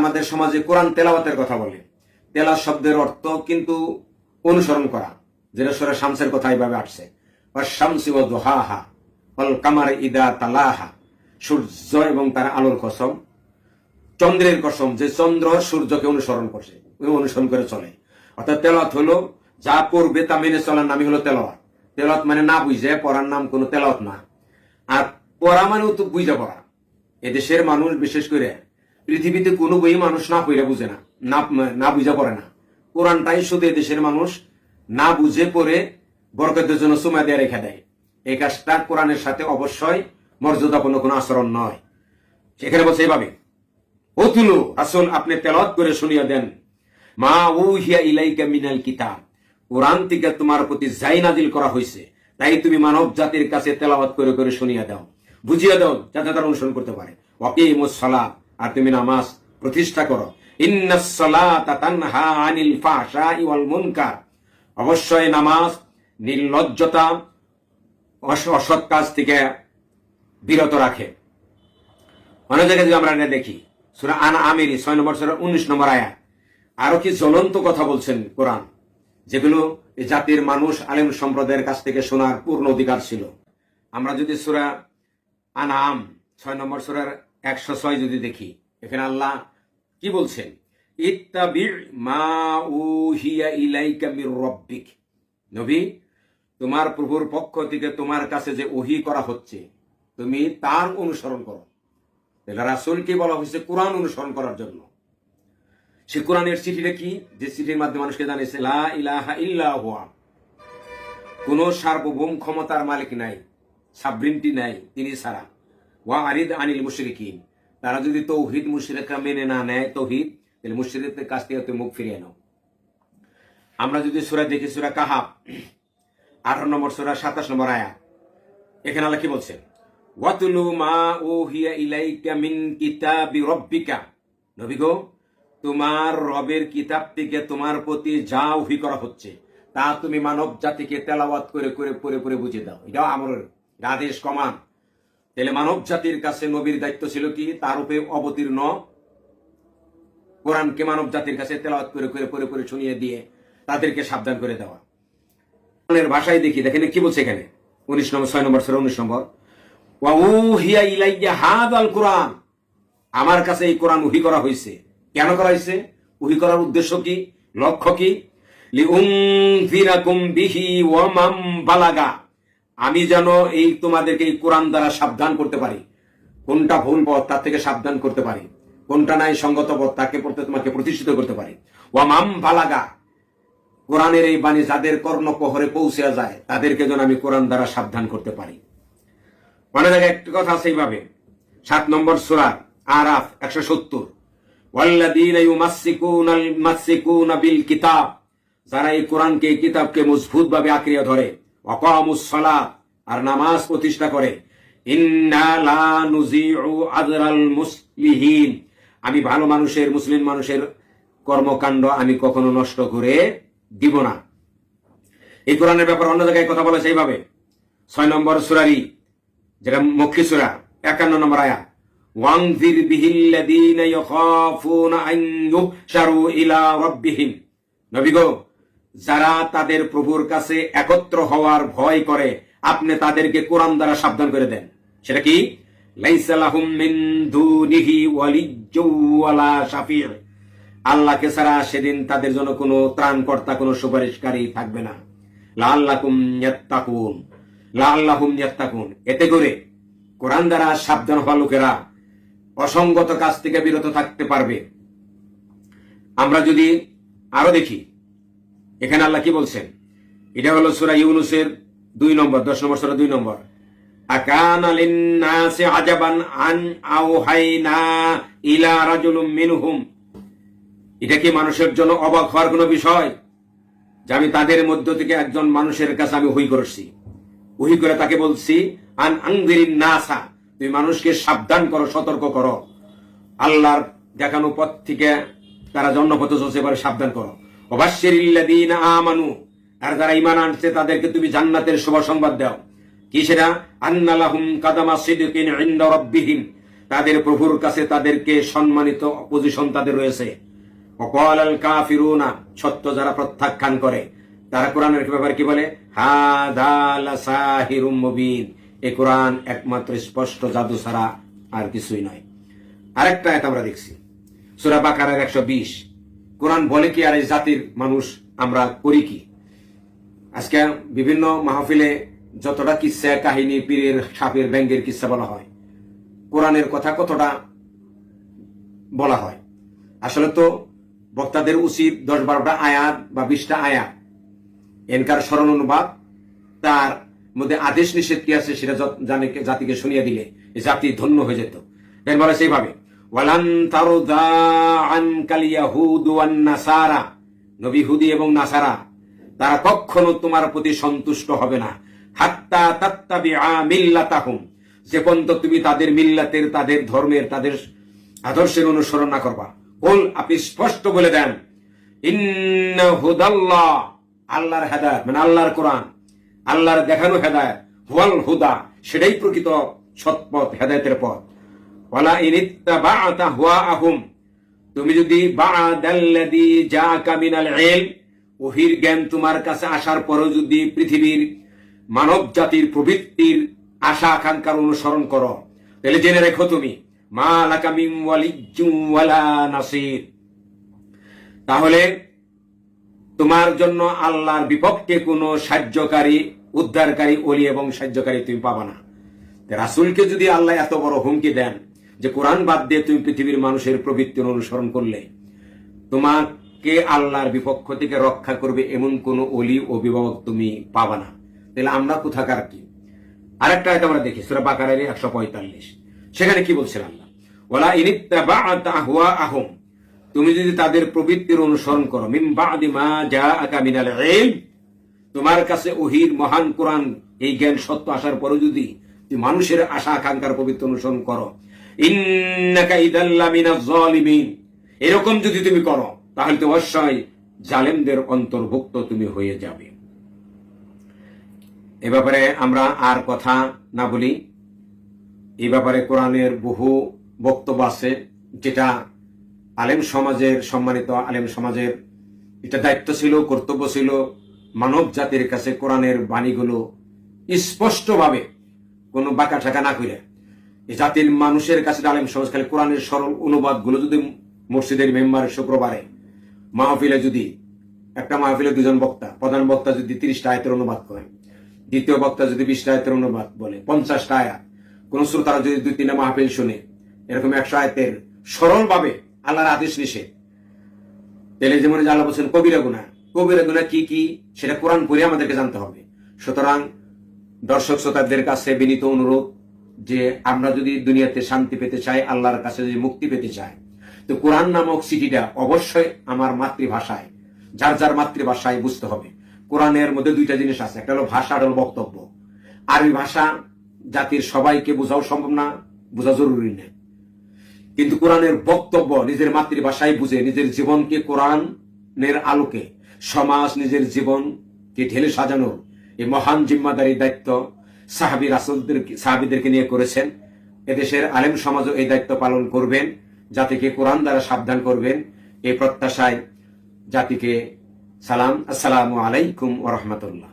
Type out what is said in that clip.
আমাদের সমাজে কোরআন তেলাওয়াতের কথা বলে। তেলাওয়াত শব্দের অর্থ কিন্তু অনুসরণ করা, যেটা সূরা শামসের কথা এইভাবে আসছে, ওয়াশ-শামসি ওয়া দুহাহা ওয়াল কামারি ইদা তালাহা, সূর্য এবং তার আলোর কসম, চন্দ্রের কসম, যে চন্দ্র সূর্যকে অনুসরণ করছে, অনুসরণ করে চলে। অর্থাৎ তেলাওয়াত হলো যা পড়বে তা মেনে চলার নামই হলো তেলাওয়াত। তেলাওয়াত মানে না বুঝে পড়ার নাম কোনো তেলাওয়াত না। আর পড়া মানেও তো বুঝে পড়া। এদেশের মানুষ বিশেষ করে পৃথিবীতে কোনো বই মানুষ না পড়ে বুঝে না, না বুঝে পড়ে না। কোরআনটাই শুধু এদেশের মানুষ না বুঝে পড়ে বরকতের জন্য সুমা দিয়ে রেখে দেয়। এই কাজটা কোরআনের সাথে অবশ্যই মর্যাদাপূর্ণ কোনো আচরণ নয়। সেখানে বলছে এইভাবে, ওতুলু রাসূল আপনি তেলাওয়াত করে শুনিয়ে দেন, মা উহিয়া ইলাইকা মিনাল কিতাব, কোরআন থেকে তোমার প্রতি যাই নাজিল করা হয়েছে তাই তুমি মানব জাতির কাছে তেলাওয়াত করে করে শুনিয়ে দাও, বুঝিয়ে দাও, যাতে তারা অনুসরণ করতে পারে। ওয়াকিমুস সালাত, আর তুমি নামাজ প্রতিষ্ঠা করো। ইন্নাস সালাতা তানহা আনিল ফাহশাই ওয়াল মুনকার, অবশ্যই নামাজ নির্লজ্জতা অসৎ কাজ থেকে বিরত রাখে। অনেক জায়গায় যদি আমরা দেখি সূরা আনআমের 6 নম্বর সূরা 19 নম্বর আয়াত, আরো কি জ্বলন্ত কথা বলছেন কোরআন, যেগুলো এই জাতির মানুষ আলেম সম্প্রদায়ের কাছ থেকে শোনার পূর্ণ অধিকার ছিল। আমরা যদি সূরা আনআম 6 নম্বর সূরার 106 যদি দেখি, এখানে আল্লাহ কি বলছেন, ইত্তাবি মা উহিয়া ইলাইকা মির রাব্বিক, নবী তোমার প্রভুর পক্ষ থেকে তোমার কাছে যে ওহী করা হচ্ছে তুমি তার অনুসরণ করো। তাহলে রাসূলকে বলা হয়েছে কোরআন অনুসরণ করার জন্য। সে কোরআনের চিঠিটা কি, যে চিঠির মাধ্যমে মানুষকে জানিয়েছে লা ইলাহা ইল্লা হুয়া, কোন সার্বভৌম ক্ষমতার মালিক নাই, সাবরিনটি নাই তিনি ছাড়া। ওয়া আরিদ আনিল মুশরিকিন, তারা যদি তৌহিদ মুশরিকরা মেনে না নেয় তৌহিদ, তাহলে মুশরিকদের কাছ থেকে তুমি মুখ ফিরিয়ে নাও। আমরা যদি সূরা দেখি সূরা কাহাফ 18 নম্বর সূরা 27 নম্বর আয়াত, এখানে আল্লাহ কি বলছেন, ওয়াতুলু মা উহিয়া ইলাইকা মিন কিতাবি রাব্বিকা, নবী গো তোমার রবের কিতাব থেকে তোমার প্রতি যা ওহী করা হচ্ছে তা তুমি মানব জাতিকে তেলাওয়াত করে করে পড়ে পড়ে বুঝিয়ে দাও। এটা আমার আদেশ কমান। তাহলে মানব জাতির কাছে নবীর দায়িত্ব ছিল কি, তার উপরে অবতীর্ণ কোরআনকে মানব জাতির কাছে তেলাওয়াত করে করে পড়ে পড়ে শুনিয়ে দিয়ে তাদেরকে সাবধান করে দেওয়া। কোরআনের ভাষায় দেখি, দেখেন কি বলছে এখানে 19 নম্বর 6 নম্বর সূরা 19 নম্বর, ওয়া উহিয়া ইলাইয়া হাযাল কুরআন, আমার কাছে এই কোরআন ওহী করা হয়েছে। কেন করা হয়েছে? ওহী করার উদ্দেশ্য কি, লক্ষ্য কি? লিউনযিরাকুম বিহি ওয়া মান বালাগা, আমি যেন এই তোমাদেরকে এই কোরআন দ্বারা সাবধান করতে পারি, কোনটা ভুল পথ তার থেকে সাবধান করতে পারি, কোনটা নাই সঙ্গত পথ তাকে পড়তে তোমাকে প্রতিষ্ঠিত করতে পারি। ওয়া মান বালাগা, কোরআনের এই বাণী যাদের কর্ণপহরে পৌঁছে যায় তাদেরকে যেন আমি কোরআন দ্বারা সাবধান করতে পারি। মানে জায়গায় একটা কথা আছে এইভাবে, 7 নম্বর সূরা আরাফ 170, ওয়াল্লাযীনা ইউমাসসিকুনা বিল কিতাব, যারা এই কোরআনকে এই কিতাবকে মজবুত ভাবে আঁকড়িয়ে ধরে, ওয়াকামুস সালাত, আর নামাজ প্রতিষ্ঠা করে, ইন্না লা নুযিউ আজরাল মুসলিহিন, আমি ভালো মানুষের মুসলিম মানুষের কর্মকাণ্ড আমি কখনো নষ্ট করে দিব না। এই কোরআনের ব্যাপারে অন্য জায়গায় কথা বলেছে এইভাবে, 6 নম্বর সূরারই যেটা মক্কি সূরা 51 নম্বর আয়াত, ওয়ানযির বিহিল্লাযীনা ইয়াখাফুনা আন ইউহশারু ইলা রাব্বিহিম, নবী গো যারা তাদের প্রভুর কাছে একত্র হওয়ার ভয় করে আপনি তাদেরকে কোরআন দ্বারা সাবধান করে দেন। সেটা কি, লাইসা লাহুম মিন দুনিহি ওয়ালিয়্যু ওয়ালা শাফি', আল্লাহকে ছাড়া সেদিন তাদের জন্য কোনো ত্রাণকর্তা কোনো সুপারিশকারী থাকবে না। লাআল্লাকুম ইয়াত্তাকুন, লাআল্লাহুম ইয়াত্তাকুন, এতে করে কোরআন দ্বারা সাবধান হওয়া লোকেরা অসঙ্গত কাজ থেকে বিরত থাকতে পারবে। আমরা যদি আরো দেখি এখানে আল্লাহ কি বলছেন, এটা হলো সূরা ইউনূসের 2 নম্বর 10 নম্বর সূরা 2 নম্বর, আকানা লিন-নাসি আজাবান আন আওহাইনা ইলা রাজুলিম মিনহুম, এটা কি মানুষের জন্য অবাক হওয়ার কোনো বিষয় যে আমি তাদের মধ্য থেকে একজন মানুষের কাছে আমি ওহী করছি, ওহী করে তাকে বলছি আন আনযিরিন নাসা, তুমি মানুষকে সাবধান করো, সতর্ক করো, আল্লাহর দেখানো পথ থেকে তারা জন্মপথে চলছে এবারে সাবধান করো। ওয়াবাশশিরিল্লাযীনা আমানু, আর যারা ঈমান আনছে তাদেরকে তুমি জান্নাতের শুভ সংবাদ দাও। কি সেটা, আন্না লাহুম কাদামা সিদকিন ইনদা রাব্বিহিম, তাদের প্রভুর কাছে তাদেরকে সম্মানিত পজিশন তাদের রয়েছে। ওয়াকাল আল কাফিরুনা, সত্য যারা প্রত্যাখ্যান করে তারা কোরআনের ব্যাপারে কি বলে? হাযা লাসাহিরুম মুবিন, এই কোরআন একমাত্র স্পষ্ট জাদু ছাড়া আর কিছুই নয়। আরেকটা আয়াত আমরা দেখছি সূরা বাকারার 120। কোরআন বলে কি আর এই জাতির মানুষ আমরা করি কি? আজকে বিভিন্ন মাহফিলে যতটা কিসসা কাহিনী, পীরের সাপের ব্যাঙ্গের কিসসা বলা হয়, কোরআনের কথা কতটা বলা হয়? আসলে তো বক্তাদের উচিত 10-12টা আয়াত বা 20টা আয়াত এনকার স্মরণ অনুবাদ, তার মধ্যে আদেশ নিষেধ কি আছে সেটা জাতিকে শুনিয়ে দিলে এই জাতি ধন্য হয়ে যেত। বলে সেইভাবে ওয়ালান তারদা আনকাল ইয়াহুদু ওয়ান নাসারা, নবী ইহুদি এবং নাসারা তারা কখনো তোমার প্রতি সন্তুষ্ট হবে না, হাত্তা তাত্তাবিআ মিল্লাতাহুম, যে পর্যন্ত তুমি তাদের মিল্লাতের, তাদের ধর্মের, তাদের আদর্শের অনুসরণ না করবা। কুল, আপনি স্পষ্ট বলে দেন, ইন্না হুদাল্লাহ, আল্লাহর হেদায়েত মানে আল্লাহর কোরআন, আল্লাহর দেখানো হেদায়েত, হুয়াল হুদা, সেটাই প্রকৃত সৎপথ, হেদায়েতের পথ। ওয়ালা ইনিত্তাবা'তা হুয়াআহুম, তুমি যদি বা'দাল্লাযী জাআকা মিনাল ইলম, ওহির জ্ঞান তোমার কাছে আসার পরেও যদি পৃথিবীর মানব জাতির প্রবৃত্তির আশা আকাঙ্ক্ষার অনুসরণ করো, তাহলে জেনে রেখো তুমি মা লাকা মিন ওয়ালিয়্যিন ওয়ালা নাসির, তাহলে তোমার জন্য আল্লাহর বিপক্ষে কোনো সাহায্যকারী, উদ্ধারকারী, ওলি এবং সাহায্যকারী তুমি পাবা না। রাসূলকে যদি আল্লাহ এত বড় হুমকি দেন যে কোরআন বাদ দিয়ে তুমি পৃথিবীর মানুষের প্রবৃত্তির অনুসরণ করলে তোমাকে আল্লাহর বিপক্ষ থেকে রক্ষা করবে এমন কোন ওলি অভিভাবক তুমি পাবা না, তাহলে আমরা কোথাকার কি? আরেকটা আয়াত আমরা দেখি সূরা বাকারার 145, সেখানে কি বলছেন আল্লাহ? ওয়ালা ইনিত্তাবা'তা আহওয়াআহুম, তুমি যদি তাদের প্রবৃত্তির অনুসরণ করো, মিন বা'দি মা জাআকা মিনাল ইলম, তোমার কাছে ওহির মহান কোরআন এই জ্ঞান সত্য আসার পরও যদি তুমি মানুষের আশা আকাঙ্ক্ষার প্রবৃত্তি অনুসরণ করো, ইন্নাকা ইদাল্লা মিনাজ জালিমিন, এরকম যদি তুমি করো তাহলে তো অবশ্যই জালেমদের অন্তর্ভুক্ত তুমি হয়ে যাবে। এ ব্যাপারে আমরা আর কথা না বলি, এই ব্যাপারে কোরআনের বহু বক্তব্য আছে, যেটা আলেম সমাজের, সম্মানিত আলেম সমাজের এটা দায়িত্ব ছিল, কর্তব্য ছিল মানব জাতির কাছে কোরআনের বাণীগুলো স্পষ্টভাবে কোনো বাঁকা ঠাকা না করে এই জাতির মানুষের কাছে আলেম সমাজ খালি কোরআনের সরল অনুবাদগুলো যদি মসজিদের মেম্বারের শুক্রবারে মাহফিলে, যদি একটা মাহফিলে 2জন বক্তা, প্রধান বক্তা যদি 30টা আয়াতের অনুবাদ করেন, দ্বিতীয় বক্তা যদি 20টা আয়াতের অনুবাদ বলে, 50টা আয়াত, কোন শ্রোতারা যদি 2-3টা মাহফিল শুনে এরকম 100 আয়াতের সরলভাবে আল্লাহর আদেশ নিষেধ, তাহলে যেমন আল্লাহ বলছেন কবিরা গুনাহ, কবিরা গুনাহ কি কি সেটা কোরআন পড়ে আমাদেরকে জানতে হবে। সুতরাং দর্শক শ্রোতাদের কাছে বিনীত অনুরোধ যে আমরা যদি দুনিয়াতে শান্তি পেতে চাই, আল্লাহর কাছে যদি মুক্তি পেতে চাই, তো কোরআন নামক চিঠিটা অবশ্যই আমার মাতৃভাষায়, যার যার মাতৃভাষায় বুঝতে হবে। কোরআনের মধ্যে 2টা জিনিস আছে, একটা হলো ভাষা আর হলো বক্তব্য। আরবি ভাষা জাতির সবাইকে বোঝাও সম্ভব না, বোঝা জরুরি নেই, কিন্তু কোরআনের বক্তব্য নিজের মাতৃভাষায় বুঝে নিজের জীবনকে কোরআনের আলোকে সমাজ, নিজের জীবনকে ঢেলে সাজানোর এই মহান জিম্মাদারি দায়িত্ব সাহাবীদেরকে নিয়ে করেছেন। এদেশের আলেম সমাজও এই দায়িত্ব পালন করবেন, জাতিকে কোরআন দ্বারা সাবধান করবেন, এই প্রত্যাশায় জাতিকে সালাম। আসসালামু আলাইকুম ওয়া রাহমাতুল্লাহ।